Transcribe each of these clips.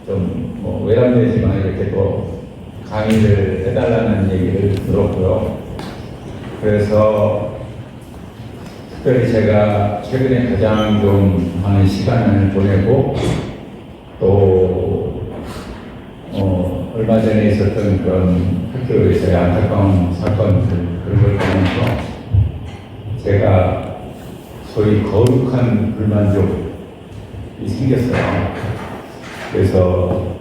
좀 외람되지만 이렇게 또 강의를 해달라는 얘기를 들었고요. 그래서 특별히 제가 최근에 가장 좀 많은 시간을 보내고 또 얼마 전에 있었던 그런 학교에서의 안타까운 사건들 그런 걸 보면서 제가 소위 거룩한 불만족이 생겼어요. 그래서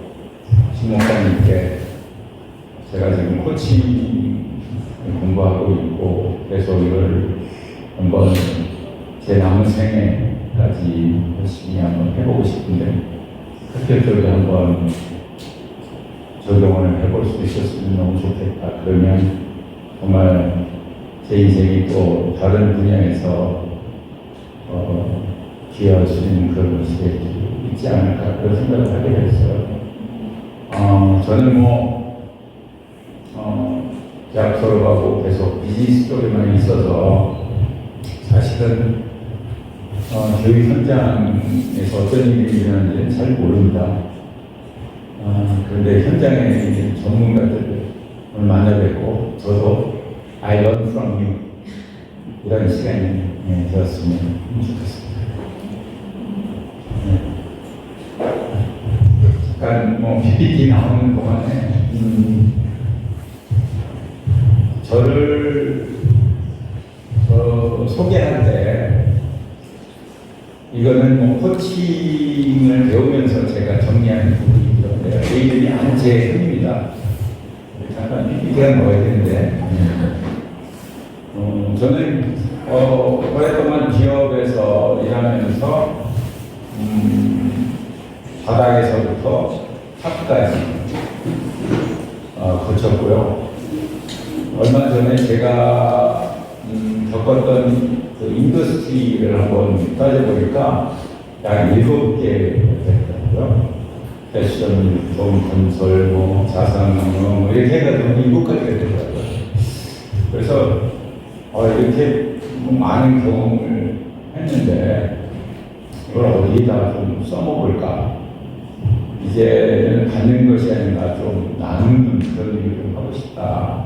신목사님께 제가 지금 코칭 공부하고 있고 그래서 이걸 한번 제 남은 생애까지 열심히 한번 해보고 싶은데 학교 쪽에 한번 적용을 해볼 수 있었으면 너무 좋겠다. 그러면 정말 제 인생이 또 다른 분야에서 기여할 수 있는 그런 것이 있지 않을까 그런 생각을 하게 됐어요. 저는 대학 졸업하고 계속 비즈니스 쪽에만 있어서 사실은 교육 현장에서 어떤 일이 일어나는지는 잘 모릅니다. 그런데 현장에 있는 전문가들을 만나 뵙고 저도 I learn from you 이런 시간이 되었으면 좋겠습니다. 잠깐 PPT 나오는 동안에 저를 소개할 때 이거는 코칭을 배우면서 제가 정리하는 부분이기 때문에 제 이름이 안재훈입니다. 잠깐 PPT가 넣어야 되는데 저는 오랫동안 기업에서 일하면서 바닥에서부터 탑까지 거쳤고요. 얼마 전에 제가 겪었던 그 인더스트리를 한번 따져보니까 약 7개 됐더라고요. 패션, 유통, 건설, 자산운용 이렇게 해가지고 7가지가 되더라고요. 그래서 이렇게 많은 경험을 했는데 이걸 어디다 좀 써먹을까? 이제는 받는 것이 아니라 좀 나누는 그런 일을 좀 하고 싶다.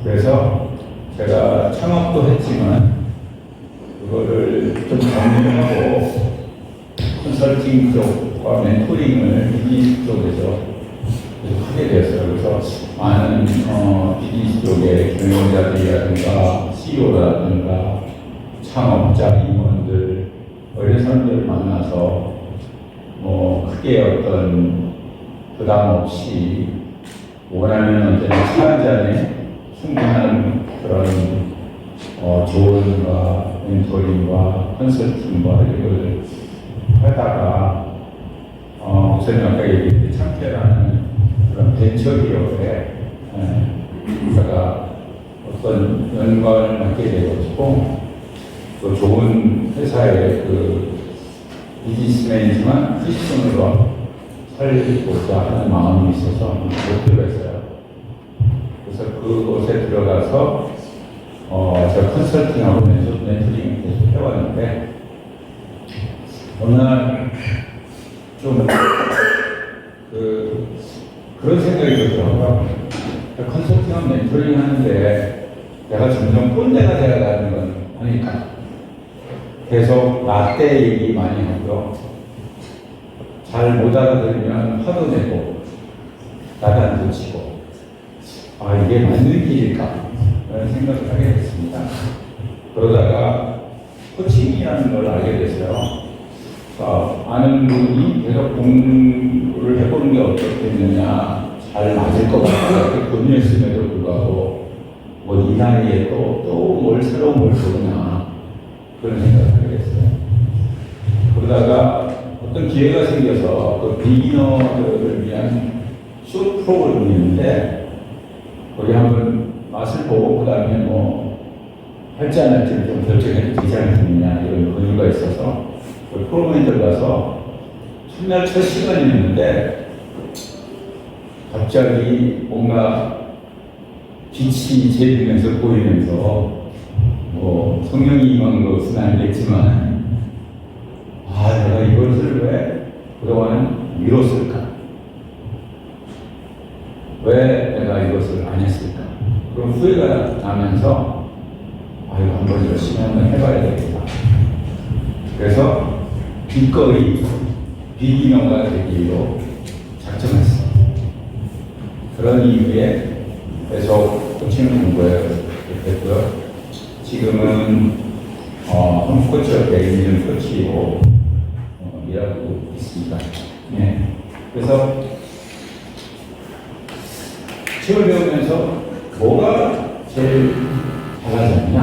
그래서 제가 창업도 했지만 그거를 좀 정리하고 컨설팅 쪽과 멘토링을 비즈니스 쪽에서 하게 되었어요. 그래서 많은 비즈니스 쪽의 경영자들이라든가 CEO라든가 창업자 임원들 이런 사람들을 만나서 크게 어떤 부담 없이 원하면 언제나 차 한 잔에 충분한 그런 조언과 멘토링과 컨설팅과 이걸 하다가 우선 아까 얘기했듯이 창피라는 그런 벤처 기업에 제가 어떤 연관을 맡게 되고 또 좋은 회사의 그 비즈니스맨이지만 크리스천으로 살고자 하는 마음이 있어서 목표가 있어요. 그래서 그곳에 들어가서 제가 컨설팅하고 멘토링을 계속 해왔는데 어느 날 좀 그런 생각이 들더라고요. 컨설팅하고 멘토링 하는데 내가 점점 꼰대가 되어가는 건 아닐까. 계속 라떼 얘기 많이 하고요. 잘 못 알아들으면 화도 내고 나단도 치고 이게 맞는 길일까? 라는 생각을 하게 됐습니다. 그러다가 코칭이라는 걸 알게 됐어요. 아는 분이 계속 공부를 해보는 게 어떻겠느냐, 잘 맞을 것 같다. 고민했음에도 불구하고 이 나이에 또 뭘 새로운 걸 배우냐 그런 생각을 하게 됐어요. 그러다가 어떤 기회가 생겨서 그 비기너들을 위한 쇼 프로그램이 있는데 거기 한번 맛을 보고 그 다음에 할지 안 할지를 좀 결정해도 되지 않겠느냐 이런 권유가 있어서 그 프로그램에 들어가서 첫날 첫 시간이었는데 갑자기 뭔가 빛이 제리면서 보이면서 성령이 임한 것은 알겠지만 내가 이것을 왜 그동안 미뤘을까 왜 내가 이것을 안 했을까? 그런 후회가 나면서 이거 한번 열심히 한번 해봐야 되겠다. 그래서 기꺼이 비기너가 되기로 작정했어. 그런 이유에 계속 코칭을 공부해 됐고요. 지금은 홈코치업에 1년 코치로 일하고 있습니다. 네. 그래서 책을 배우면서 뭐가 제일 달라졌냐?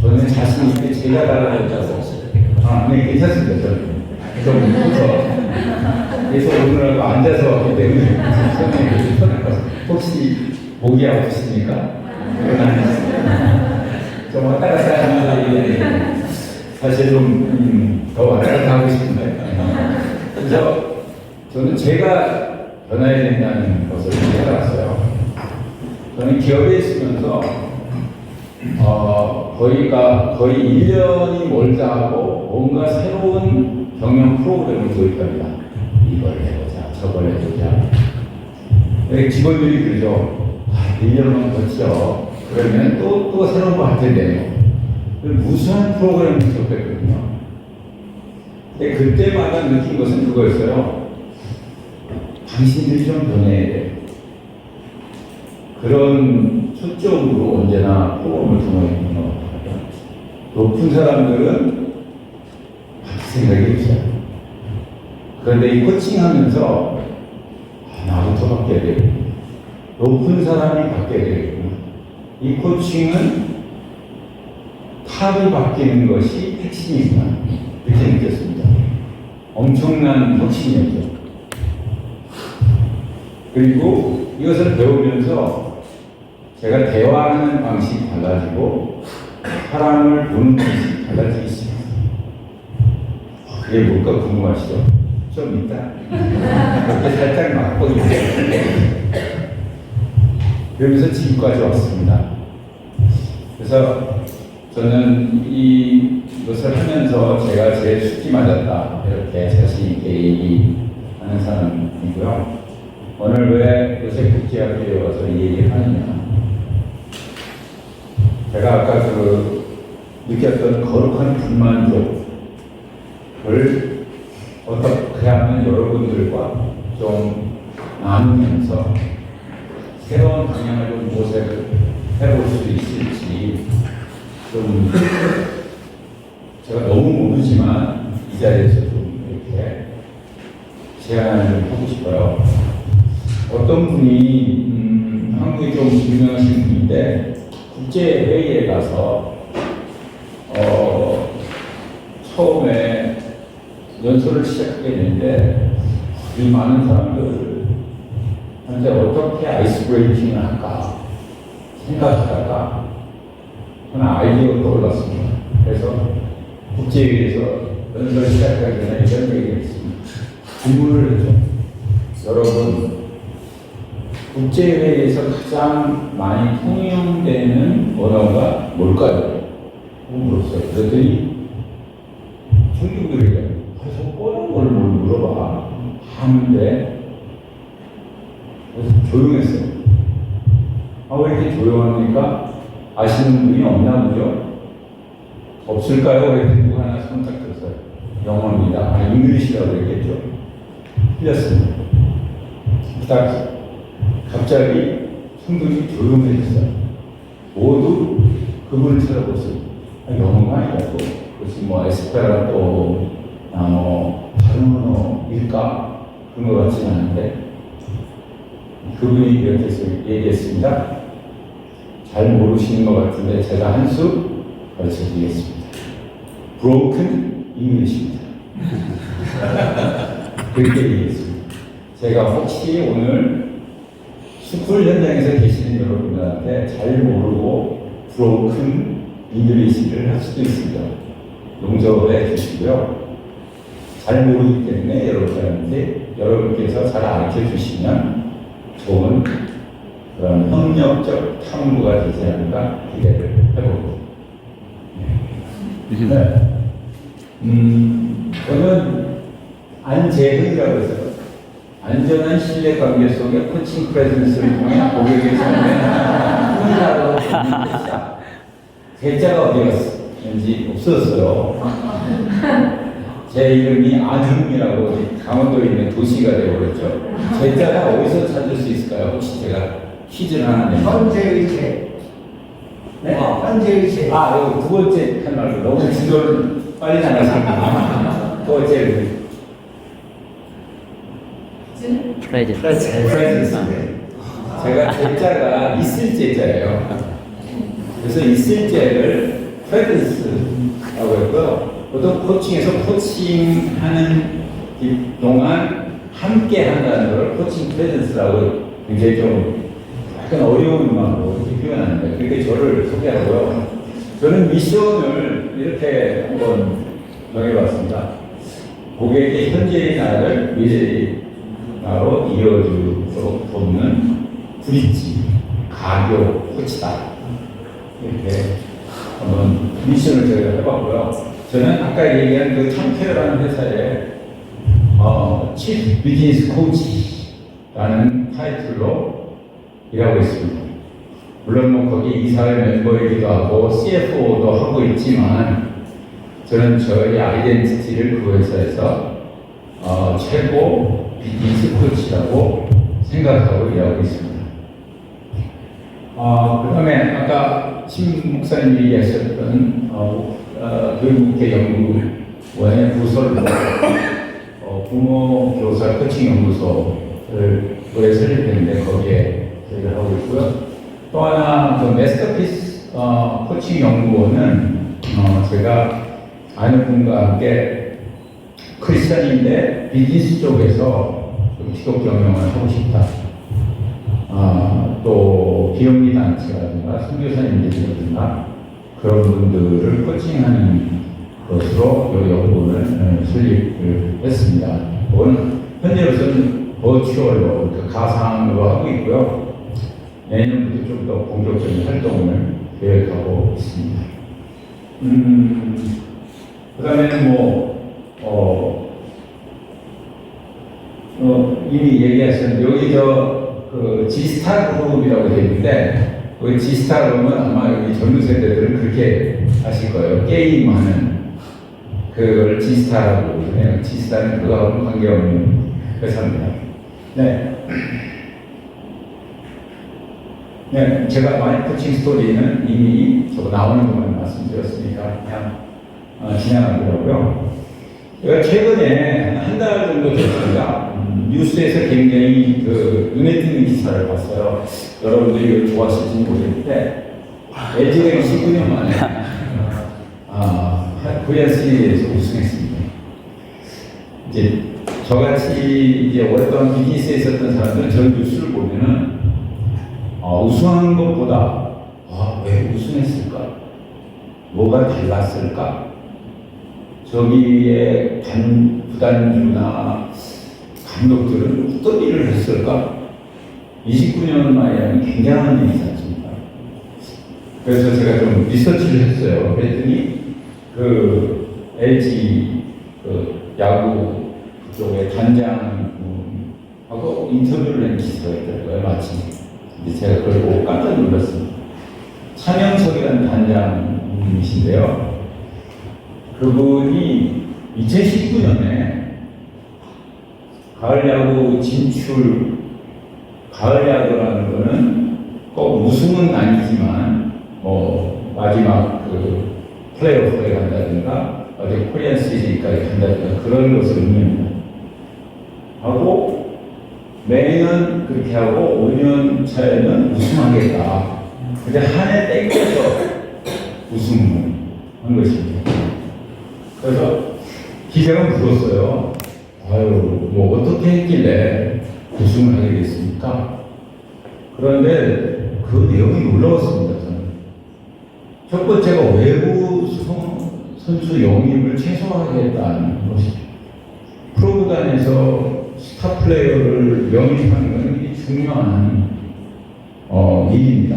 저는 자신 있게 제가 달라졌다고. 네, 괜찮습니다. 저는 좀 무서워. 그래서 오늘하고 앉아서 왔기 때문에 선생님이 편할 것 같아요. 혹시 목이 아프십니까? 그건 아니었습니다. 좀 왔다 갔다 하는데 사실 좀 더 왔다 갔다 하고 싶은데. 그래서 저는 제가 변화해야 된다는 것을 깨달았어요. 저는 기업에 있으면서 거의 1년이 멀다 하고 뭔가 새로운 경영 프로그램을 도입합니다. 이걸 해보자, 저걸 해보자. 직원들이 그러죠. 1년만 버텨. 그러면 또 새로운 거 할 텐데요. 무수한 프로그램을 도입했거든요. 근데 그때마다 느낀 것은 그거였어요. 당신들이 좀 변해야 돼. 그런 초점으로 언제나 프로그램을 통해 높은 사람들은 생각이 없어요. 그런데 이 코칭하면서 나부터 바뀌어야 되겠구나. 높은 사람이 바뀌어야 되겠구나. 이 코칭은 탑이 바뀌는 것이 핵심이구나. 이렇게 느꼈습니다. 엄청난 혁신이었죠. 그리고 이것을 배우면서 제가 대화하는 방식이 달라지고 사람을 보는 방식이 달라지기 시작합니다. 그게 뭘까 궁금하시죠? 좀 이따 이렇게 살짝 맛보기 그러면서 지금까지 왔습니다. 그래서 저는 이것을 하면서 제가 제일 숙기 맞았다 이렇게 자신 있게 얘기하는 사람이고요. 오늘 왜 요셉국제학교에 와서 이 얘기를 하느냐? 제가 아까 느꼈던 거룩한 불만족을 어떻게 하면 여러분들과 좀 나누면서 새로운 방향을 좀 모색을 해볼 수 있을지 좀 제가 너무 모르지만 이 자리에서 좀 이렇게 제안을 좀 하고 싶어요. 어떤 분이 한국에 좀 유명하신 분인데 국제회의에 가서 처음에 연설을 시작하게 되는데 이 많은 사람들한테 어떻게 아이스 브레이킹을 할까 생각하다가 하나 아이디어가 떠올랐습니다. 그래서 국제회의에서 연설을 시작하기 전에 이런 얘기를 했습니다. 질문을 했죠. 여러분, 국제회의에서 가장 많이 통용되는 언어가 뭘까요? 물었어요. 그랬더니 중국들이 계속 뻔한 걸 물어봐 하는데 그래서 조용했어요. 왜 이렇게 조용합니까? 아시는 분이 없나 보죠? 없을까요? 그랬더니 누구 하나 손딱 들었어요. 영어입니다. 잉글리시라고 그랬겠죠? 틀렸습니다. 갑자기 성도들이 조용해졌어요. 모두 그분을 쳐다보세요. 영어가 아니라고. 그것이 에스페란토, 다른 언어일까? 그런 것 같지는 않은데, 그분이 이렇게 얘기했습니다. 잘 모르시는 것 같은데, 제가 한 수 가르쳐 드리겠습니다. Broken English입니다. 그렇게 얘기했습니다. 제가 혹시 오늘 스쿨 현장에서 계시는 여러분들한테 잘 모르고 브로큰 잉글리시를 할 수도 있습니다. 용서해 주시고요. 잘 모르기 때문에 여러분께서 잘 가르쳐 주시면 좋은 그런 협력적 탐구가 되지 않을까 기대를 해봅니다. 네. 저는 안재흥이라고 해서 안전한 신뢰 관계 속에 코칭 프레젠스를 통해 고객의 삶에 훈훈하고 있는 뜻이다. 제자가 어디 갔어? 왠지 없어졌어요. 제 이름이 아중이라고 강원도에 있는 도시가 되어버렸죠. 제자가 어디서 찾을 수 있을까요? 혹시 제가 퀴즈를 하나 내면. 현재의체. 네? 현재의체. 여기 두 번째 패널 너무 지도를 빨리 나가서 두 번째 프레젠스. 제가 제자가 있을 제자예요. 그래서 있을 제를 프레젠스라고 했고요. 보통 코칭에서 코칭하는 동안 함께 한다는 걸 코칭 프레젠스라고 굉장히 좀 약간 어려운 음악으로 이렇게 표현하는데 그렇게 저를 소개하고요. 저는 미션을 이렇게 한번 정해봤습니다. 고객의 현재의 나를 미래의 나로 이어주도록 돕는 브릿지, 가교, 코치다. 이렇게 한번 미션을 저희가 해봤고요. 저는 아까 얘기한 그 청케어라는 회사에 Chief Business Coach라는 타이틀로 일하고 있습니다. 물론 뭐 거기 이사회 멤버이기도 하고 CFO도 하고 있지만 저는 저희 아이덴티티를 그 회사에서 최고 비즈니스 코치라고 생각하고 일하고 있습니다. 그 다음에 아까 신 목사님 얘기하셨던 교육국회연구원의 부서를 부모 교사 코칭 연구소를 올해 설립했는데 거기에 저희가 하고 있고요. 또 하나 그 메스터피스 코칭 연구원은 제가 아는 분과 함께 크리스천인데 비즈니스 쪽에서 좀 기독 경영을 하고 싶다. 또 비영리 단체라든가 선교사님들이라든가 그런 분들을 코칭하는 것으로 이 연구원을 설립을 했습니다. 오늘 현재로서는 버추얼로 가상으로 하고 있고요. 내년부터 좀 더 본격적인 활동을 계획하고 있습니다. 그 다음에는 이미 얘기하셨는데 여기 그 G스타 그룹이라고 되어 있는데 그 G스타 그룹은 아마 여기 젊은 세대들은 그렇게 아실 거예요. 게임하는 그걸 G스타라고 해요. G스타는 그거하고는 관계없는 회사입니다. 네. 네, 제가 마이 코칭 스토리는 이미 저거 나오는 것만 말씀드렸으니까 그냥 지나가더라고요. 제가 최근에 한 달 정도 됐습니다. 뉴스에서 굉장히 눈에 띄는 기사를 봤어요. 여러분들이 이거 좋아하실지 모르겠는데 LG가 19년 만에 코리안 시리즈에서 우승했습니다. 이제 저같이 이제 오랫동안 비즈니스에 있었던 사람들은 저 뉴스를 보면은 우승한 것보다 왜 우승했을까? 뭐가 달랐을까? 저기에 구단주나 감독들은 어떤 일을 했을까? 29년 만에 굉장한 일이지 않습니까? 그래서 제가 좀 리서치를 했어요. 그랬더니 LG 야구 쪽에 단장하고 인터뷰를 한 기사가 있더라고요. 마침. 근데 제가 그걸 보고 깜짝 놀랐습니다. 차명석이라는 단장님이신데요. 그분이 2019년에 가을 야구 진출, 가을 야구라는 거는 꼭 우승은 아니지만 마지막 플레이오프에 간다든가 어디 코리안 시리즈까지 간다든가 그런 것을 의미합니다. 하고 매년 그렇게 하고 5년 차에는 우승하겠다. 근데 한 해 땡겨서 우승한 것입니다. 그래서 기자가 물었어요. 어떻게 했길래 우승을 하게 됐습니까? 그런데 그 내용이 놀라웠습니다. 저는. 첫 번째가 외부 선수 영입을 최소화하겠다는 것이죠. 프로구단에서 스타 플레이어를 영입하는 것은 굉장히 중요한 일입니다.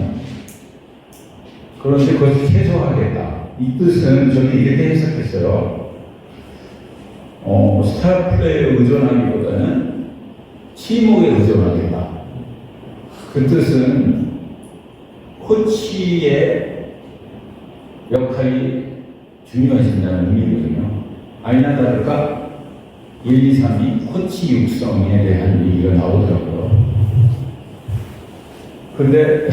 그런데 그것을 최소화하겠다. 이 뜻은 저는 이렇게 해석했어요. 스타 플레이어 의존하기보다는 팀워크에 의존하겠다. 그 뜻은 코치의 역할이 중요해진다는 의미거든요. 아니나 다를까 1, 2, 3이 코치 육성에 대한 얘기가 나오더라고요. 근데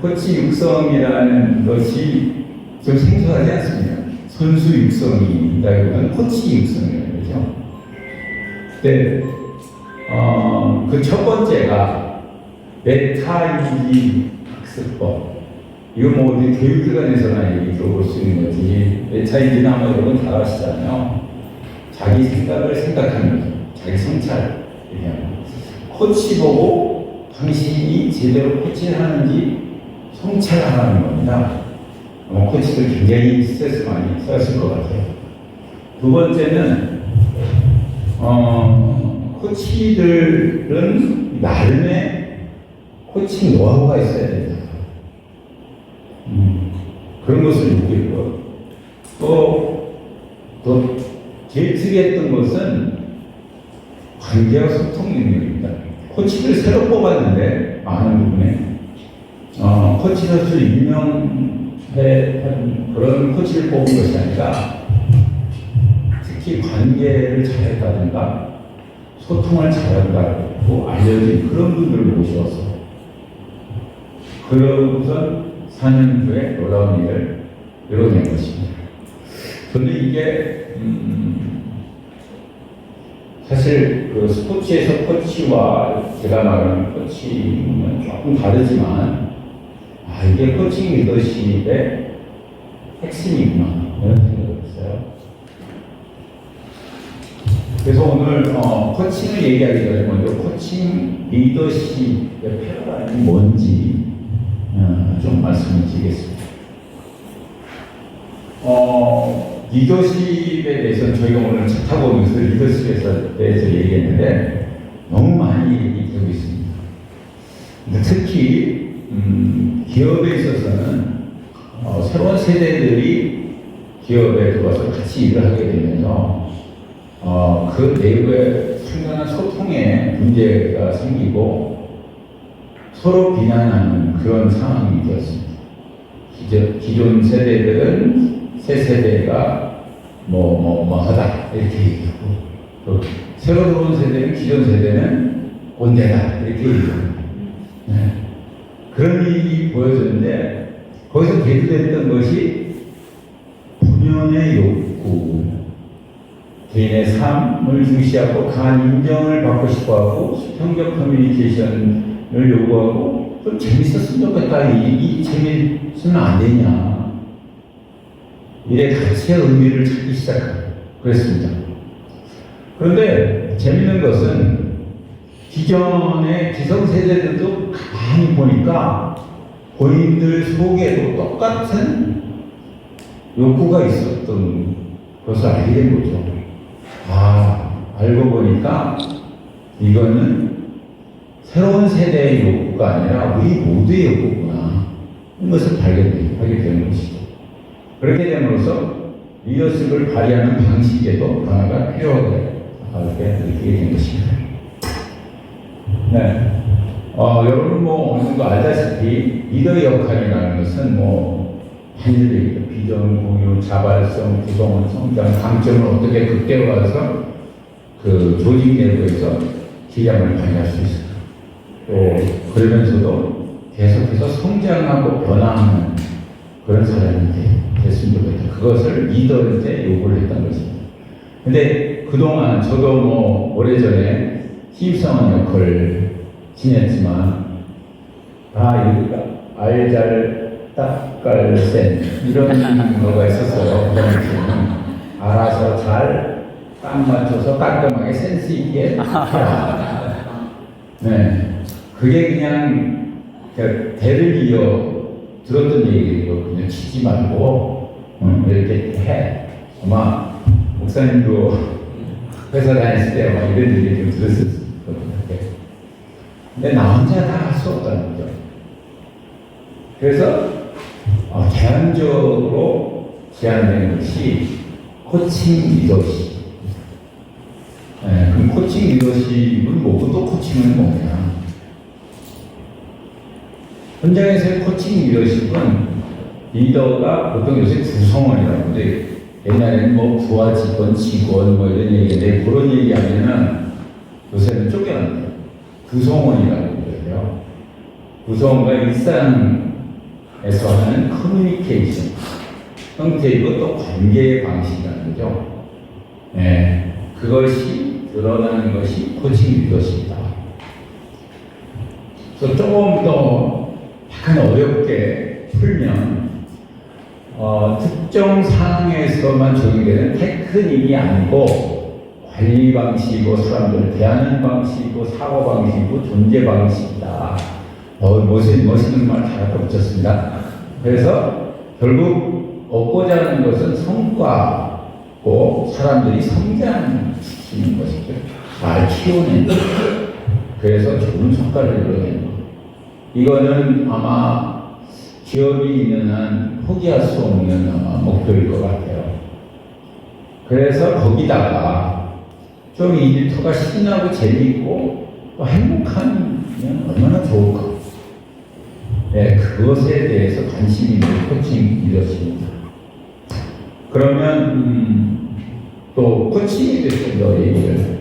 코치 육성이라는 것이 좀 생소하지 않습니까? 선수 육성이 있다기보다는 코치 육성이라는 거죠. 근데 그 첫 번째가 메타인지 학습법. 이거 뭐 우리 교육기관에서나 얘기 들어볼 수 있는 거지. 메타인지는 아마 여러분 다 아시잖아요. 자기 생각을 생각하는 거죠. 자기 성찰. 코치 보고 당신이 제대로 코치를 하는지 성찰하는 겁니다. 코치들 굉장히 스트레스 많이 쌓였을 것 같아요. 두 번째는 코치들은 나름의 코칭 노하우가 있어야 된다. 그런 것을 느끼고 또 제일 특이했던 것은 관계와 소통 능력입니다. 코치를 새로 뽑았는데 많은 부분에 코치로서 유명한 그런 코치를 뽑은 것이 아니라 특히 관계를 잘했다든가 소통을 잘한다고 알려진 그런 분들을 모셔서 그러고선 4년 후에 놀라운 일을 이뤄낸 것입니다. 근데 이게 사실 그 스포츠에서 코치와 제가 말하는 코치는 조금 다르지만 이게 코칭 리더십의 핵심이구나 이런 생각을 했어요. 그래서 오늘 코칭을 얘기하기 전에 먼저 코칭 리더십의 패러다임이 뭔지 좀 말씀을 드리겠습니다. 리더십에 대해서는 저희가 오늘 차 타고 오면서 리더십에 대해서 얘기했는데 너무 많이 얘기하고 있습니다. 근데 특히 기업에 있어서는 새로운 세대들이 기업에 들어와서 같이 일을 하게 되면서 그 내부에 상당한 소통에 문제가 생기고 서로 비난하는 그런 상황이 되었습니다. 기존 세대들은 새 세대가 하다 이렇게 얘기하고 또 새로 들어온 세대는 기존 세대는 꼰대다 이렇게 얘기합니다. 네. 그런 일이 보여졌는데 거기서 대두됐던 것이 본연의 욕구, 개인의 삶을 중시하고 강한 인정을 받고 싶어하고 수평적 커뮤니케이션을 요구하고 좀 재밌었으면 좋겠다. 이 재밌으면 안 되냐. 일의 가치의 의미를 찾기 시작하고 그랬습니다. 그런데 재밌는 것은 기존의 기성세대들도 가만히 보니까 본인들 속에도 똑같은 욕구가 있었던 것을 알게 된 거죠. 알고 보니까 이거는 새로운 세대의 욕구가 아니라 우리 모두의 욕구구나. 이것을 발견하게 되는 것이죠. 그렇게 됨으로써 리더십을 발휘하는 방식에도 변화가 필요하게 느끼게 된 것입니다. 네. 여러분 어느 정도 알다시피 리더의 역할이라는 것은 한일의 비전, 공유, 자발성, 구성원, 성장, 강점을 어떻게 극대화해서 그 조직 내부에서 기량을 발휘할 수 있을까. 또 그러면서도 계속해서 성장하고 변화하는 그런 사람이 됐으면 좋겠다. 그것을 리더한테 요구를 했던 것입니다. 근데 그동안 저도 오래전에 힘성한 역할을 지냈지만 알잘 딱깔센 이런 거가 있었어요. 알아서 잘 딱 맞춰서 깔끔하게 센스 있게 네, 그게 그냥 대를 이어 들었던 얘기거든요. 치지 말고 이렇게 해. 아마 목사님도 회사 다녔을 때 이런 얘기 좀 들었을 거거든요. 근데 나 혼자 다 할 수 없다는 거죠. 그래서 대안적으로 제안되는 것이 코칭 리더십. 그럼 코칭 리더십은 뭐고 또 코칭은 뭐냐? 현장에서의 코칭 리더십은 리더가 보통 요새 구성원이라고 하는데 옛날에는 뭐 부하 직원 뭐 이런 얘기인데 그런 얘기하면은 요새는 쫓겨난대요. 구성원이라고 그러고요. 구성원과 일상에서 하는 커뮤니케이션 형태이고 또 관계의 방식이라는 거죠. 네, 그것이 드러나는 것이 코칭 리더십이다. 그래서 조금 더 약간 어렵게 풀면 특정 상황에서만 적용되는 테크닉이 아니고 관리 방식이고 사람들을 대하는 방식이고 사고 방식이고 존재 방식이다. 멋있는 말 잘 갖다 붙였습니다. 그래서 결국 얻고자 하는 것은 성과고 사람들이 성장시키는 것이죠. 잘 키우는 것. 그래서 좋은 성과를 이뤄내는 것. 이거는 아마 기업이 있는 한 포기할 수 없는 아마 목표일 것 같아요. 그래서 거기다가 좀 일터가 신나고 재미있고 또 행복하면 얼마나 좋을까. 네, 그것에 대해서 관심이 있는 코칭 리더십입니다. 그러면 또 코칭에 대해서 더 얘기를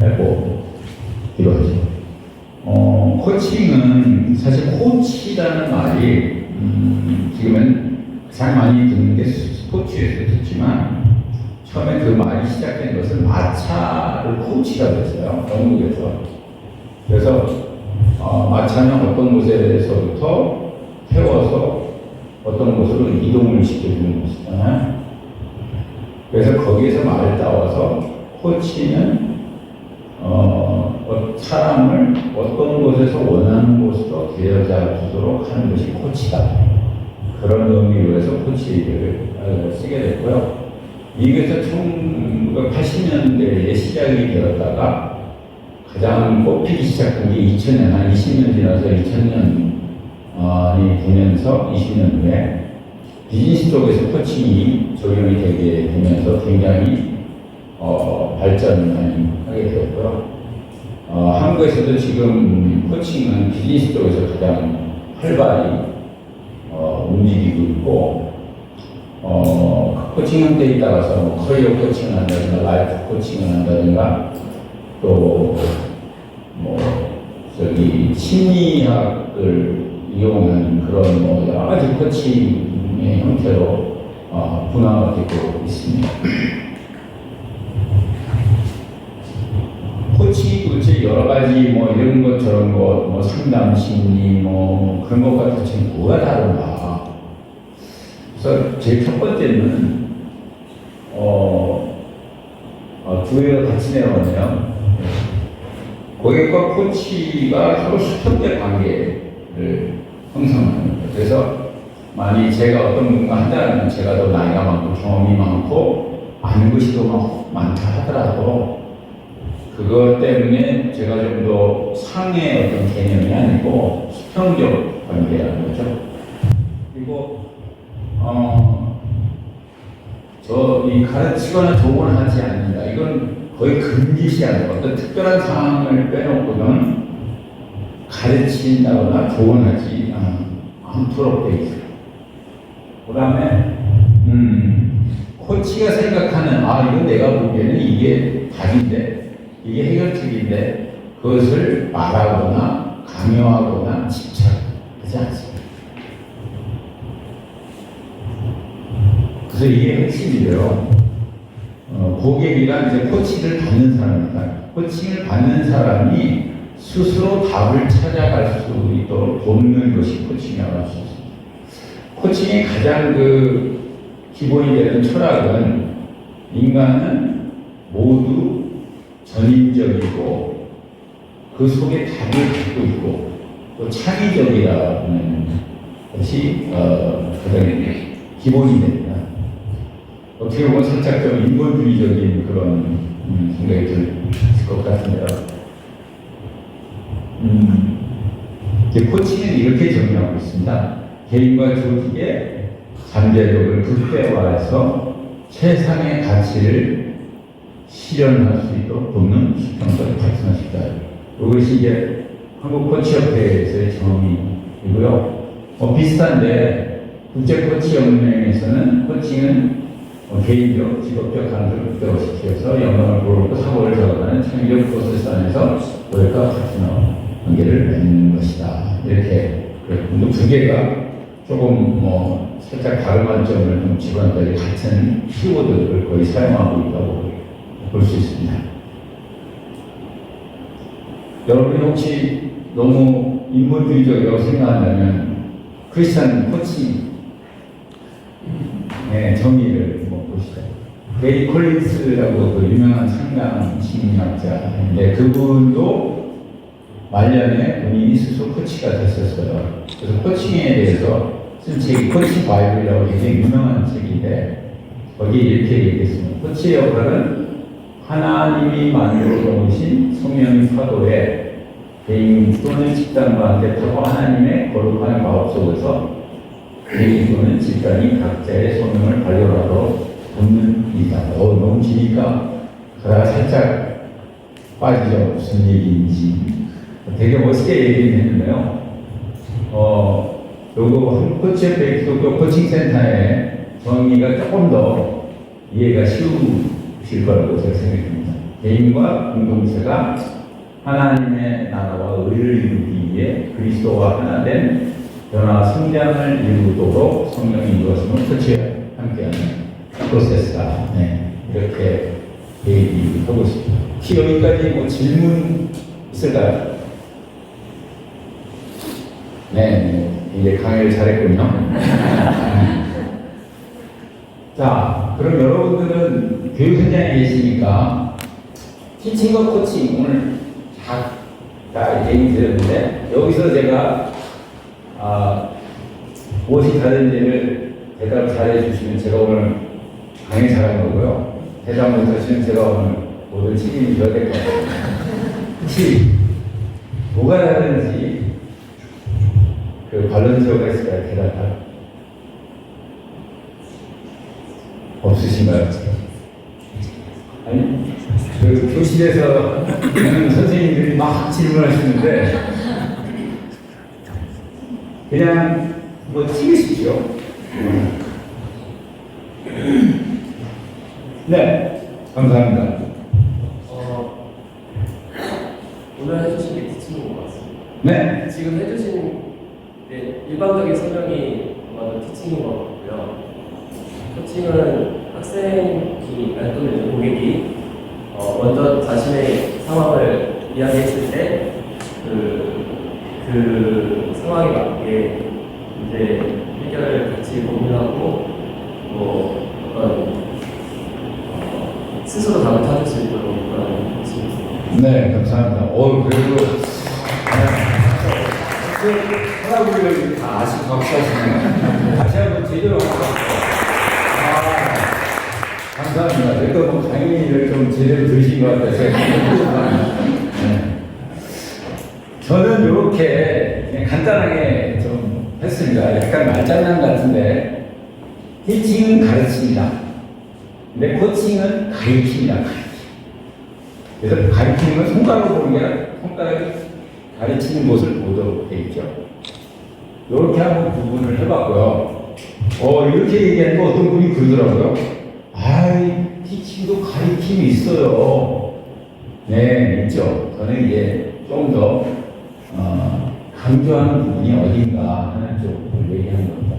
해보기로 하죠. 코칭은 사실 코치라는 말이 지금은 가장 많이 듣는 게 스포츠에서 듣지만 처음에 그 말이 시작된 것은 마차를 코치라고 했어요. 영국에서. 그래서 마차는 어떤 곳에서부터 태워서 어떤 곳으로 이동을 시켜주는 것이잖아요. 그래서 거기에서 말을 따와서 코치는 사람을 어떤 곳에서 원하는 곳으로 데려다 주도록 하는 것이 코치다. 그런 의미로 해서 코치를 쓰게 됐고요. 이게서 1980년대에 시작이 되었다가 가장 꼽히기 시작한 게 2000년, 한 20년 지나서 2000년이 되면서 20년 후에 비즈니스 쪽에서 코칭이 적용이 되게 되면서 굉장히 발전을 하게 되었고요. 한국에서도 지금 코칭은 비즈니스 쪽에서 가장 활발히 움직이고 있고, 코칭 형태에 따라서 뭐 커리어 코칭을 한다든가, 라이프 코칭을 한다든가, 또, 심리학을 이용한 그런 여러 가지 코칭의 형태로 분화가 되고 있습니다. 코칭이 도대체 여러 가지 이런 것 저런 것 상담 심리 그런 것과 도대체 뭐가 다른가? 그래서 제일 첫 번째는 두 개가 같이 내려오네요. 고객과 코치가 서로 수평적 관계를 형성하는 거예요. 그래서 만약 제가 어떤 뭔가 한다면 제가 더 나이가 많고 경험이 많고 아는 것이 더 많다 하더라도 그것 때문에 제가 좀 더 상의 어떤 개념이 아니고 수평적 관계라는 거죠. 그리고 이 가르치거나 조언하지 않는다. 이건 거의 금기시하는 어떤 특별한 상황을 빼놓고는 가르친다거나 조언하지 않도록 되어 있어요. 그 다음에 코치가 생각하는 이건 내가 보기에는 이게 답인데 이게 해결책인데 그것을 말하거나 강요하거나 집착하지 않습니다. 그래서 이게 핵심이래요. 고객이란 이제 코치를 받는 사람입니다. 코칭을 받는 사람이 스스로 답을 찾아갈 수 있도록 돕는 것이 코칭이라고 할 수 있습니다. 코칭의 가장 기본이 되는 철학은 인간은 모두 전인적이고 그 속에 답을 갖고 있고 또 창의적이라는 것이 가장 기본이 됩니다. 어떻게 보면 살짝 좀 인본주의적인 그런 생각이 들 것 같습니다. 코칭은 이렇게 정의하고 있습니다. 개인과 조직의 잠재력을 극대화해서 최상의 가치를 실현할 수 있도록 돕는 수평을 발전시키다. 이것이 이제 한국코치협회에서의 정의이고요. 비슷한데 국제코치연맹에서는 코칭은 개인적, 직업적 가능성을 극대화시켜서 영광을 부르고 사고를 적어가는 창의적 프로세스 안에서 노력과 파트너 관계를 맺는 것이다. 이렇게 두 개가 조금 살짝 다른 관점을 좀 집어넣는 같은 키워드를 거의 사용하고 있다고 볼 수 있습니다. 여러분이 혹시 너무 인문주의적이라고 생각한다면 크리스찬 코칭 정의를 보시죠. 게리 콜린스라고 그 유명한 상담 심리학자인데 그분도 말년에 본인이 스스로 코치가 됐었어요. 그래서 코칭에 대해서 쓴 책이 코칭 바이블이라고 굉장히 유명한 책인데 거기에 이렇게 얘기했습니다. 코치의 역할은 하나님이 만들어 놓으신 성령의 파도에 개인 또는 집단과 함께 타고 하나님의 거룩한 마법 속에서 개인 또는 집단이 각자의 소명을 발견하도록 돕는 일이다. 너무 기니까 그러다가 살짝 빠지죠. 무슨 얘기인지. 되게 멋있게 얘기를 했는데요. 요거 코치협회 기독교 코칭센터의 정의가 조금 더 이해가 쉬우실 거라고 제가 생각합니다. 개인과 공동체가 하나님의 나라와 의를 이루기 위해 그리스도와 하나 된 변화 성장을 이루도록 성령이 이루었음을 코치와 함께하는 프로세스다. 이렇게 얘기하고 있습니다. 혹시 여기까지 질문 있을까요? 이제 강의를 잘했군요. 자, 그럼 여러분들은 교육 현장에 계시니까 티칭과 코칭 오늘 다 얘기 드렸는데 여기서 제가 무엇이 다른지를 대답 잘해 주시면 제가 오늘 강의 잘한 거고요. 대답 못하시면 제가 오늘 모든 책임이 져야 될 것 같아요. 혹시 뭐가 다른지 발론지어가 있을까요? 대답할 없으신가요? 아니, 교실에서 선생님들이 막 질문하시는데 그냥 찍으십시오. 네, 감사합니다. 오늘 해주신 게 티칭인 것 같습니다. 네. 지금 해주신 일반적인 설명이 아마도 티칭인 것 같고요. 코칭은 학생이 또는 고객이 먼저 자신의 상황을 이야기했을 때 그 상황에 맞게 문제 해결을 같이 고민하고 어떤 스스로 답을 찾을 수 있도록 그런 코칭입니다. 네, 감사합니다. 그래도 할아버지를 다 아시고 하시네요. 다시 한번 제대로 감사합니다. 그래도 강의를 좀 제대로 들으신 것 같아서 저는 이렇게 그냥 간단하게 좀 했습니다. 약간 말장난 같은데 티칭은 가르칩니다. 근데 코칭은 가르칩니다. 그래서 가르치는 건 손가락으로 보는 게 아니라 손가락이 가르치는 곳을 보도록 돼 있죠. 이렇게 한번 구분을 해봤고요. 이렇게 얘기하니까 어떤 분이 그러더라고요. 티칭도 가르침이 있어요. 네, 있죠. 저는 이제 좀 더 강조하는 부분이 어딘가 하는 쪽을 얘기하는 겁니다.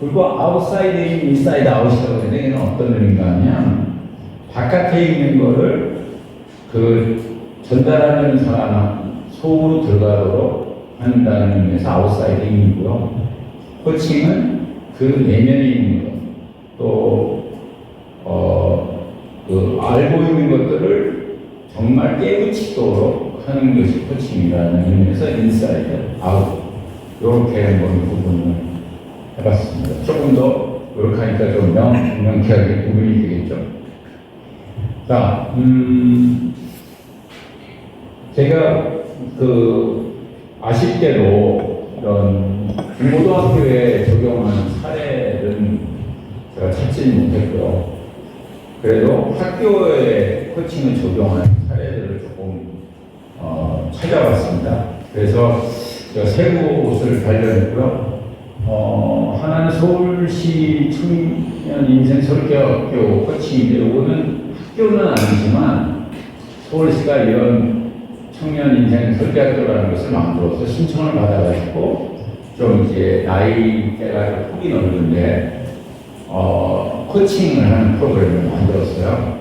그리고 아웃사이드 인, 인사이드 아웃이라고 하는데 이게 어떤 의미인가 하면 바깥에 있는 거를 전달하는 사람 속으로 들어가도록 한다는 의미에서 아웃사이드 인이고요. 코칭은 그 내면에 있는 것, 또 알고 있는 것들을 정말 깨우치도록 하는 것이 코칭이라는 의미에서 인사이드, 아웃 이렇게 한번 구분을 해봤습니다. 조금 더 이렇게 하니까 좀 명쾌하게 구분이 되겠죠. 자, 제가 아쉽게도 이런 중고등학교에 적용하는 사례는 제가 찾지는 못했고요. 그래도 학교에 코칭을 적용한 사례들을 조금 찾아봤습니다. 그래서 세 곳을 발견했고요. 하나는 서울시 청년 인생 설계학교 코칭인데, 이거는 학교는 아니지만 서울시가 이런 청년 인생 설계학교라는 것을 만들어서 신청을 받아가지고 좀 이제 나이대가 폭이 넓은데 코칭을 하는 프로그램을 만들었어요.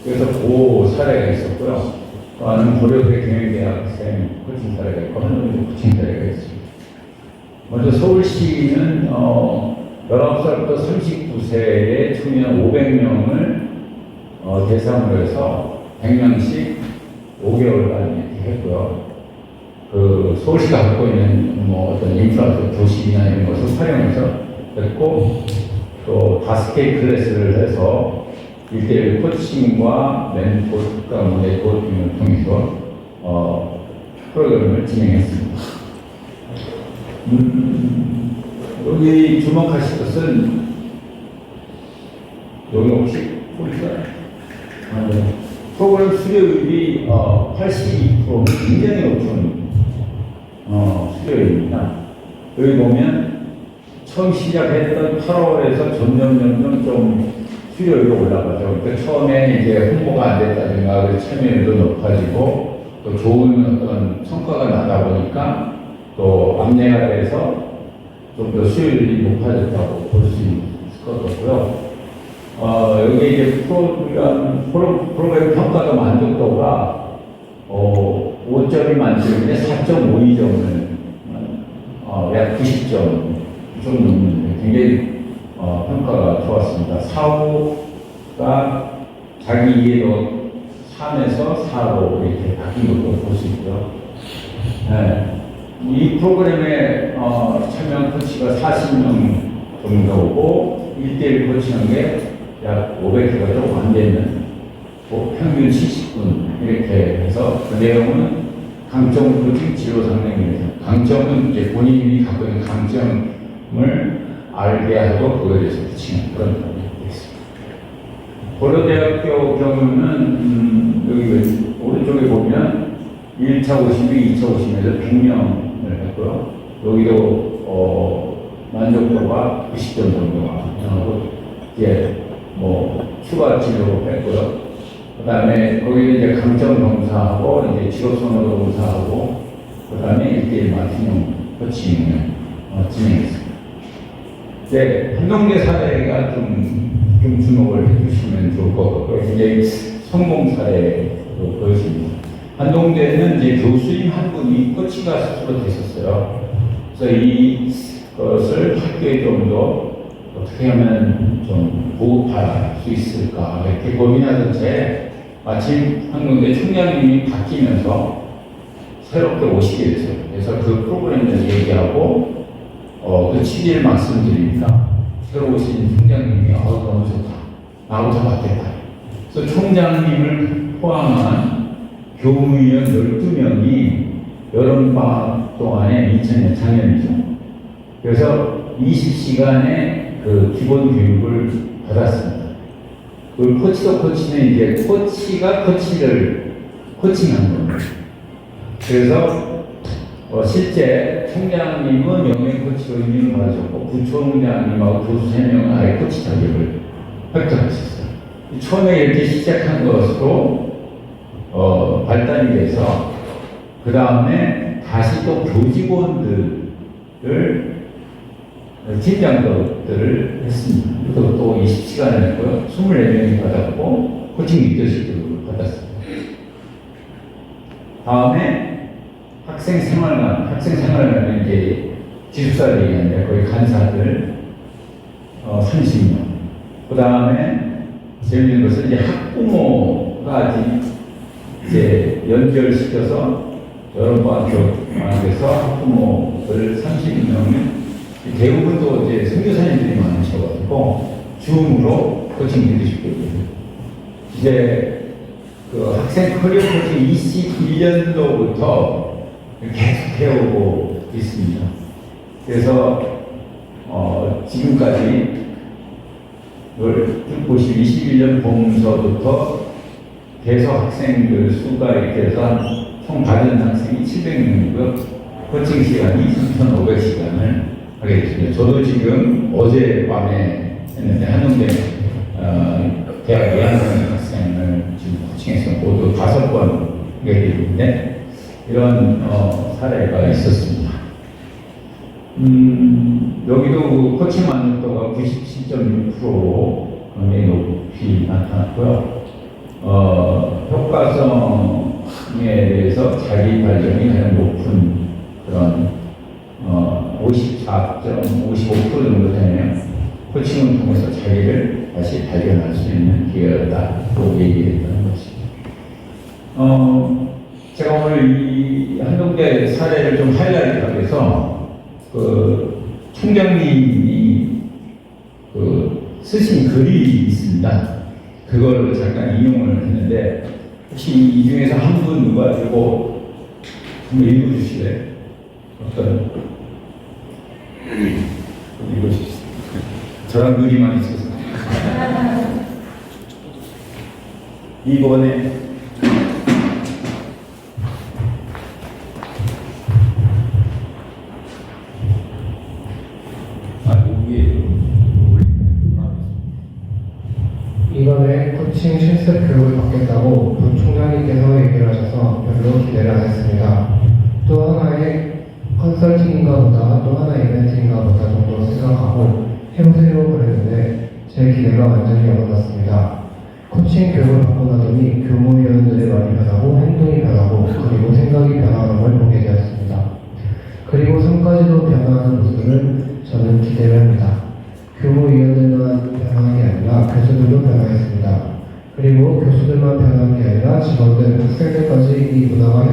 그래서 그 사례가 있었고요. 또 하나는 고려대 경영대학생 코칭 사례가 있고, 한동대 코칭 사례가 있습니다. 먼저 서울시는 19살부터 39세의 청년 500명을 대상으로 해서 100명씩 5개월간 이렇게 했고요. 그 서울시가 갖고 있는 어떤 인프라, 도시나 이런 것을 활용해서 했고, 또 5개 클래스를 해서 1대1 코칭과 멘토 특강 모델 등을 통해서 프로그램을 진행했습니다. 여기 주목하실 것은 여기 혹시 보일까요? 프로그램 수료율이 82% 굉장히 높은 수료율입니다. 여기 보면 처음 시작했던 8월에서 점점 좀 수료율이 올라가죠. 그러니까 처음에 이제 홍보가 안 됐다든가 참여율도 높아지고 또 좋은 어떤 성과가 나다 보니까 또 안내가 돼서 좀 더 수요율이 높아졌다고 볼 수 있을 것 같고요. 여기 이제 프로그램 평가도 만족도가 5점이 만점인데 4.52점을 약 90점 좀 넘는데 굉장히 평가가 좋았습니다. 사후가 자기 이해도 3에서 4로 이렇게 바뀐 것도 볼 수 있고요. 네. 이 프로그램에 참여한 코치가 40명 정도고 1대1 코치한 게 약 500개가 조금 안 되는 평균 70분 이렇게 해서 그 내용은 강점 코칭 지로 상담입니다. 강점은 이제 본인이 갖고 있는 강점을 알게 하고 그거에 대해서 코칭하는 그런 부분이 있습니다. 고려대학교 경우는 여기 오른쪽에 보면 1차 50명, 2차 50명에서 100명을 했고요. 여기도 만족도가 90점 정도가 나오고, 이제 추가 진료로 했고요. 그 다음에 거기는 이제 강점 검사하고, 이제 직업선호도 검사하고, 그 다음에 1대1 맞춤형 코칭을 진행했습니다. 이제 한동대 사례가 좀 주목을 해주시면 좋을 것 같고요. 굉장히 성공 사례로 보여집니다. 한동대는 이제 교수님 한 분이 코치가 스스로 되셨어요. 그래서 이것을 학교에 좀 더 어떻게 하면 좀 보급할 수 있을까 이렇게 고민하던 채 마침 한동대 총장님이 바뀌면서 새롭게 오시게 됐어요. 그래서 그 프로그램을 얘기하고 그 취지를 말씀드리니까 새로 오신 총장님이 너무 좋다. 나부터 받겠다. 그래서 총장님을 포함한 교무위원 12명이 여름방학 동안에 2000년 작년이죠. 그래서 20시간의 그 기본 교육을 받았습니다. 그 코치도 코치는 이제 코치가 코치를 코칭한 겁니다. 그래서 실제 총장님은 영예 코치로 임명을 받으셨고 부총장님하고 교수 3명은 아예 코치 자격을 획득하셨어요. 처음에 이렇게 시작한 것으로 발달이 돼서 그 다음에 다시 또 교직원들을 팀장들을 했습니다. 또 20시간을 했고요. 24명이 받았고 코칭 리더십을 받았습니다. 다음에 학생생활관 이제 기숙사를 얘기하는데 거기 간사들 30명. 그 다음에 재밌는 것은 이제 학부모가 이제 연결시켜서 여름방학에서 학부모들 30명을 대부분도 이제 선교사님들이 많으셔가지고 줌으로 코칭 해주시거든요. 이제 그 학생 커리어 코칭 21년도부터 계속 배우고 있습니다. 그래서 지금까지 21년 봄서부터 계속 학생들 수가 이렇게 해서 총 받은 학생이 700명이고요. 코칭 시간이 3,500시간을 하게 됐습니다. 저도 지금 어젯밤에 했는데 한동대 대학 2학년 학생을 지금 코칭해서 모두 5번 하게 되는데 이런 사례가 있었습니다. 여기도 그 코칭 만족도가 97.6%로 굉장히 높이 나타났고요. 효과성에 대해서 자기 발전이 가장 높은 그런 54.55% 정도 되네요. 코칭을 통해서 자기를 다시 발견할 수 있는 기회였다고 얘기했다는 것입니다. 제가 오늘 이 한동대 사례를 좀 하이라이트하기 위해서 그 총장님이 그 쓰신 글이 있습니다. 그걸 잠깐 인용을 했는데 혹시 이 중에서 한 분 누가 들고 한번 읽어주실래요? 어떤 읽어주시죠. 저랑 글이만 있어서 이번에 이번에 코칭 실습 교육을 받겠다고 부 총장님께서 얘기를 하셔서 별로 기대를 안 했습니다. 또 하나의 컨설팅인가 보다, 또 하나의 이벤트인가 보다 정도 생각하고 해보세요 그랬는데 제 기대가 완전히 어긋났습니다. 코칭 교육을 받고 나더니 교무위원들의 말이 변하고 행동이 변하고 그리고 생각이 변하는 걸 보게 되었습니다. 그리고 성까지도 변화하는 모습을 저는 기대를 합니다. 교무위원들만 변화한 게 아니라 교수들도 변화했습니다. 그리고 교수들만 변화한 게 아니라 직원들, 학생들까지 이 문화가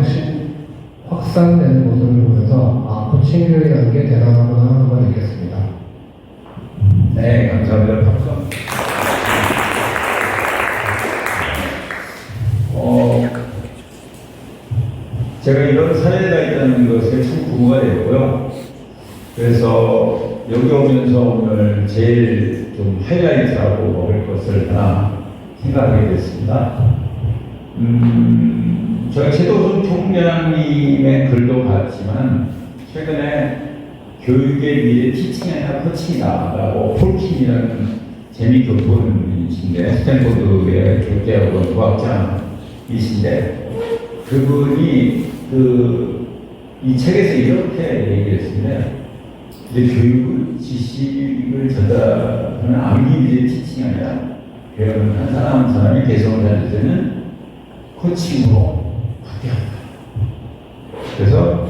확산되는 모습을 보면서 아, 코칭 교육이라는 게 대단하구나 하는 걸 느꼈습니다. 네, 감사합니다. 박수. 제가 이런 사례가 있다는 것에 참 부모가 되고요. 그래서 여기 오면서 오늘 제일 좀 하이라이트라고 먹을 것을 하나 생각하게 됐습니다. 제가 최도순 총장님의 글도 봤지만 최근에 교육의 미래 티칭이나 코칭이다라고 폴킨이라는 재미있게 보는 분이신데 스탠포드의 교육대학원 과학자이신데 그분이 이 책에서 이렇게 얘기했습니다. 근데 교육은 지식을 전달하는 암기미래 티칭이 아니라 배우는 한 사람 한 사람이 개성을 할 때는 코칭으로 바뀌어야 한다. 그래서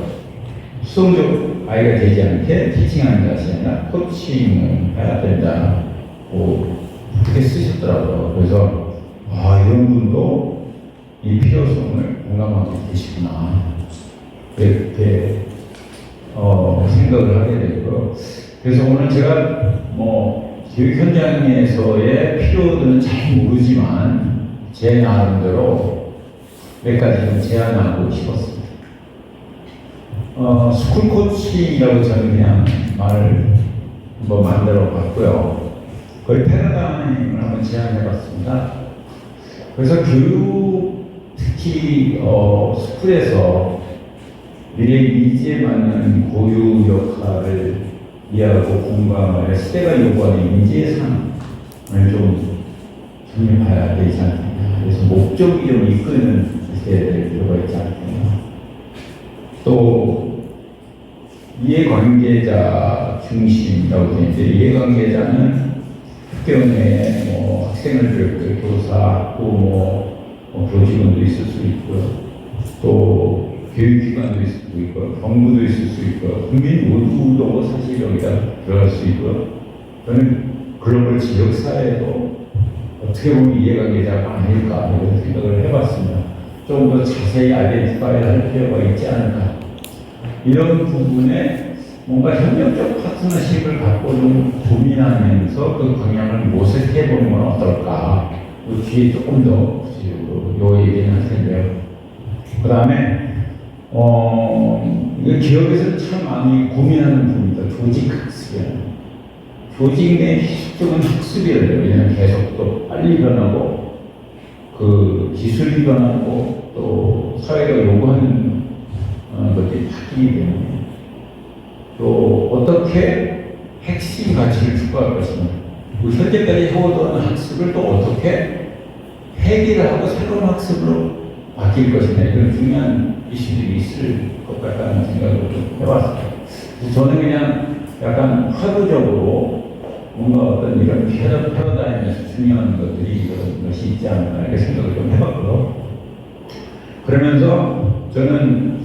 수동적 아이가 되지 않게 티칭하는 것이 아니라 코칭을 해야 된다고 그렇게 쓰셨더라고요. 그래서 이런 분도 이 필요성을 공감하고 계시구나 이렇게 생각을 하게 되고요. 그래서 오늘 제가 교육 현장에서의 필요들은 잘 모르지만 제 나름대로 몇 가지 좀 제안하고 싶었습니다. 스쿨 코칭이라고 저는 그냥 말을 한번 만들어 봤고요. 거의 패러다임을 한번 제안해 봤습니다. 그래서 교육, 특히 스쿨에서 미래의 니즈에 맞는 고유 역할을 이해하고 공감을 시대가 요구하는 인재상을 좀 정립해야 되지 않겠냐. 그래서 목적이 좀 이끄는 시대에 될 필요가 있지 않겠냐. 또 이해관계자 중심이라고 되어 있는데 이해관계자는 학교 내에 학생을 비롯해 교사 또 교직원도 있을 수 있고요. 또 교육기관도 있을 수 있고요. 정부도 있을 수 있고요. 국민 모두도 사실 여기다 들어갈 수 있고요. 저는 글로벌 지역사회도 어떻게 보면 이해관계자가 아닐까 이런 생각을 해봤습니다. 좀 더 자세히 아이덴티파이를 할 필요가 있지 않을까. 이런 부분에 뭔가 협력적 파트너십을 갖고 좀 고민하면서 그 방향을 모색해보는 건 어떨까. 그 뒤에 조금 더 구체적으로 요 얘기는 할 텐데요. 그 다음에 기업에서 참 많이 고민하는 부분입니다. 조직 학습이라는. 조직 내 기술적인 학습이래요. 왜냐하면 계속 또 빨리 변하고 그 기술이 변하고 또 사회가 요구하는 것들이 바뀌기 때문에 또 어떻게 핵심 가치를 추구할 것이냐, 현재까지 해오던 학습을 또 어떻게 폐기를 하고 새로운 학습으로 바뀔 것이냐, 이런 중요한 이슈들이 있을 것 같다는 생각을 좀 해봤어요. 저는 그냥 약간 화두적으로 뭔가 어떤 이런 패러다임에서 중요한 것들이 이런 것이 있지 않을까 이렇게 생각을 좀 해봤고요. 그러면서 저는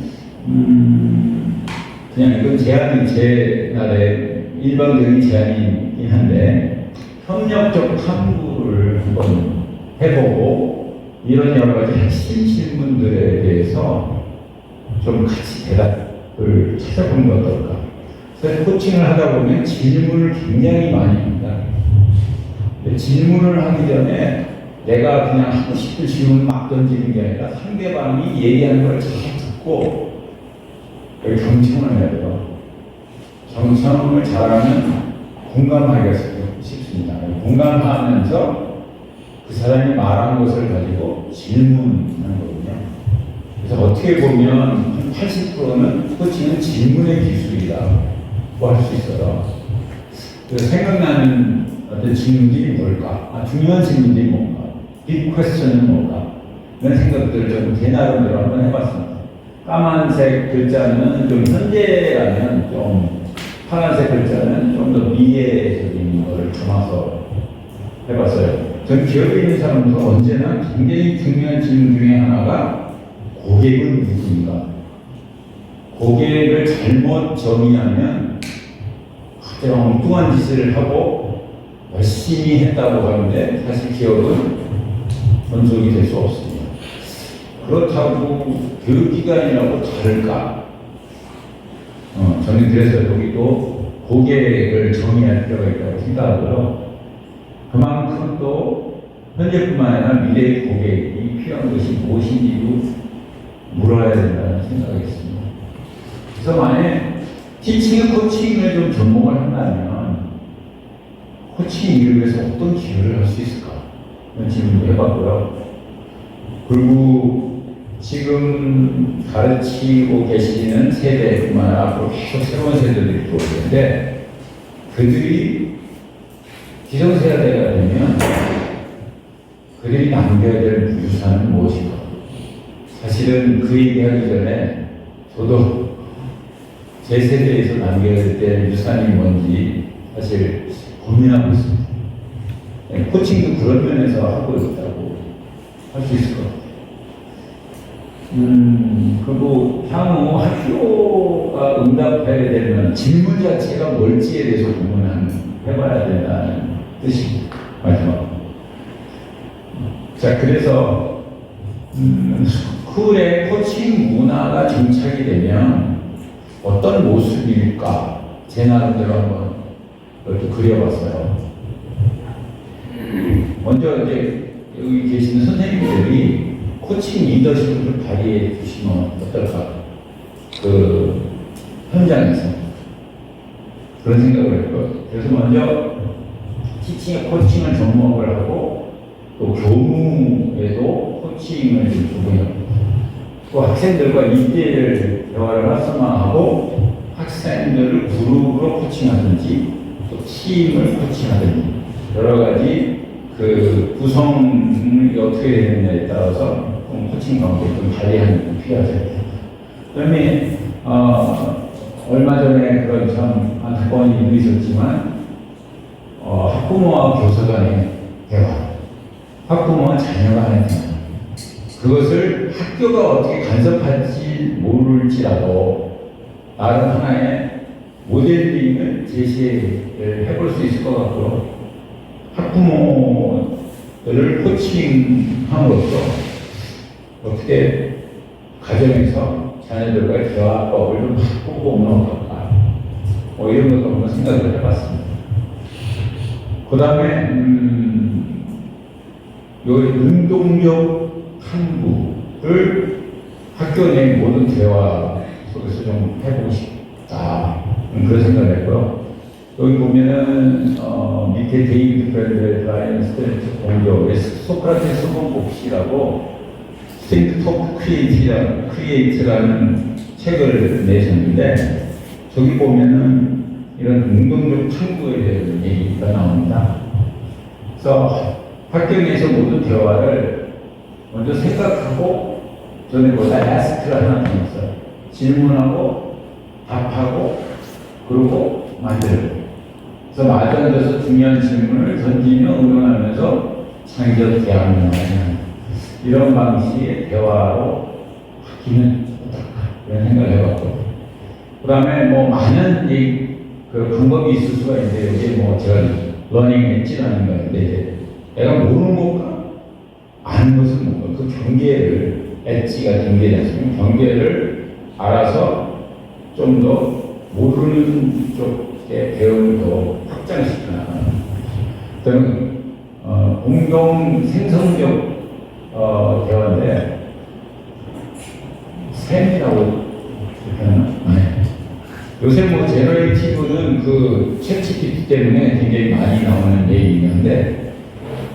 그냥 이건 제안이 제 나라의 일방적인 제안이긴 한데 협력적 탐구를 한번 해보고 이런 여러 가지 핵심 질문들에 대해서 좀 같이 대답을 찾아보는 게 어떨까. 그래서 코칭을 하다 보면 질문을 굉장히 많이 합니다. 질문을 하기 전에 내가 그냥 하고 싶은 질문을 막 던지는 게 아니라 상대방이 얘기하는 걸 잘 듣고 경청을 해야 돼요. 경청을 잘하면 공감하기가 쉽습니다. 공감하면서 그 사람이 말한 것을 가지고 질문하는 거거든요. 그래서 어떻게 보면 한 80%는 코칭은 질문의 기술이다. 할 수 있어요. 그래서 생각나는 어떤 질문들이 뭘까? 중요한 질문들이 뭔가? 빅 퀘스천은 뭔가? 이런 생각들을 좀 제 나름대로 한번 해봤습니다. 까만색 글자는 좀 현재라면 좀 파란색 글자는 좀 더 미래적인 거를 담아서 해봤어요. 전 기업에 있는 사람도 언제나 굉장히 중요한 질문 중에 하나가 고객은 누구인가? 고객을 잘못 정의하면 갑자기 엉뚱한 짓을 하고 열심히 했다고 하는데 사실 기업은 존속이 될 수 없습니다. 그렇다고 교육기관이라고 다를까? 저는 그래서 여기도 고객을 정의할 필요가 있다고 생각하고요. 그만큼 또 현재뿐만 아니라 미래의 고객이 필요한 것이 무엇인지도 물어야 된다는 생각이 있습니다. 그래서 만약에 티칭, 코칭을 좀 접목을 한다면 코칭 일을 위해서 어떤 기여를 할 수 있을까? 이런 질문도 해봤고요. 그리고 지금 가르치고 계시는 세대뿐만 아니라 앞으로 계속 새로운 세대들이 들어올 텐데 그들이 기성세대가 되면 그들이 남겨야 될 유산은 무엇인가? 사실은 그 얘기하기 전에 저도 제 세대에서 남겨야 될 유산이 뭔지 사실 고민하고 있습니다. 코칭도 그런 면에서 하고 있다고 할 수 있을 것 같아요. 그리고 향후 학교가 응답해야 되면 질문 자체가 뭘지에 대해서 해봐야 된다는 뜻입니다. 마지막으로. 자, 그래서 스쿨의 코칭 문화가 정착이 되면 어떤 모습일까? 제 나름대로 한번 이렇게 그려봤어요. 먼저 이제 여기 계시는 선생님들이 코칭 리더십을 좀 발휘해 주시면 어떨까? 그 현장에서 그런 생각을 했고요. 그래서 먼저 티칭, 코칭을 접목을 하고 또 교무에도 코칭을 좀 주고요. 또 학생들과 1대1 대화를 활성화하고 학생들을 그룹으로 코칭하든지 또 팀을 코칭하든지 여러 가지 그 구성이 어떻게 되느냐에 따라서 코칭 방법을 좀 발휘하는 게 필요하죠. 그다음에 얼마 전에 그런 참 안타까운 일도 있었지만 학부모와 교사 간의 대화, 학부모와 자녀 간의 대화, 그것을 학교가 어떻게 간섭할지 모를지라도 나름 하나의 모델링을 제시를 해볼 수 있을 것 같고요. 학부모들을 코칭함으로써 어떻게 가정에서 자녀들과의 대화법을 좀 바꿔보면 어떨까? 이런 것도 한번 생각을 해봤습니다. 그 다음에 요 운동적 탐구를 학교 내 모든 대화 속에서 좀 해보고 싶다. 그런 생각을 했고요. 여기 보면은 밑에 데이비드 브랜드 라이언 스트레이트 공격 소크라테스 헌법시라고 Think Talk Create라는 책을 내셨는데 저기 보면은 이런 긍정적 창구에 대한 얘기가 나옵니다. 그래서 학교에서 모든 대화를 먼저 생각하고 전에 보다 ask가 하나 더 있어요. 질문하고 답하고 그리고 만들고. 그래서 마주 앉아서 중요한 질문을 던지며 응원하면서 창의적 대화를 하는 이런 방식의 대화로 바뀌면 어떨까 이런 생각을 해봤고 그 다음에 뭐 많은 그 방법이 있을 수가 있는데 여기 뭐 제가 러닝 엣지라는 거인데 내가 모르는 것과 아는 것은 뭔가 그 경계를 엣지가 경계지 않습니까? 경계를 알아서 좀 더 모르는 쪽의 배움을 더 확장시켜 나가는 저는 공동 생성적 대화인데 샘이라고 이렇게 하나? 네. 요새 뭐 제너레이티브는 그 챗GPT 때문에 굉장히 많이 나오는 얘기인데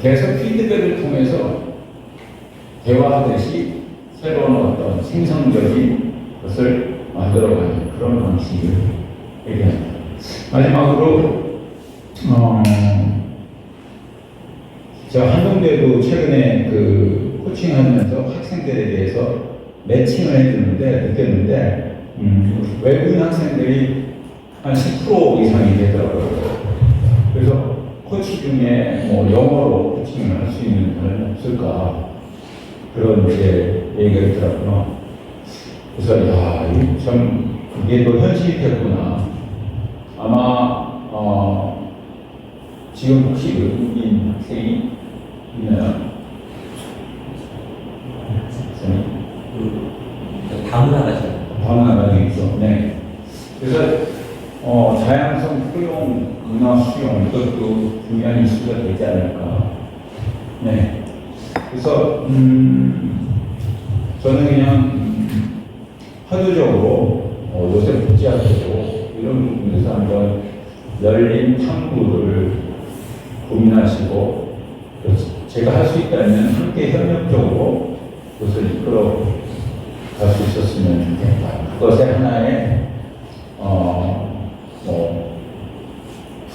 계속 피드백을 통해서 대화하듯이 새로운 어떤 생성적인 것을 만들어가는 그런 방식을 얘기합니다. 마지막으로 제가 한동대도 최근에 그 코칭하면서 학생들에 대해서 매칭을 해주는데 느꼈는데 외국인 학생들이 한 10% 이상이 되더라고요. 그래서 코치 중에 뭐 영어로 코칭을 할 수 있는 사람이 없을까 그런 이제 얘기가 있더라고요. 그래서 야, 이게 또 현실이 됐구나. 아마 지금 혹시 외국인 학생이 있나요? 다문화가 있죠. 네. 그래서 다양성 포용, 문화 수용 이것도 중요한 이슈가 되지 않을까. 네. 그래서 저는 그냥 화두적으로 요새 복지학교도 이런 부분에서 한번 열린 탐구를 고민하시고 제가 할 수 있다면 함께 협력적으로 그것을 이끌어 갈 수 있었으면 좋겠다. 그것의 하나의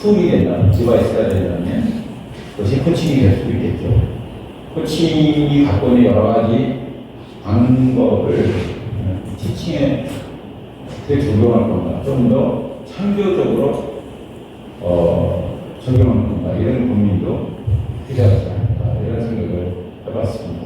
툴이 된다면, 디바이스가 된다면 그것이 코칭이 될 수도 있겠죠. 코칭이 갖고 있는 여러 가지 방법을 티칭에 어떻게 적용할 건가, 좀 더 창조적으로 적용할 건가 이런 고민도 필요하지 않을까 이런 생각을 해봤습니다.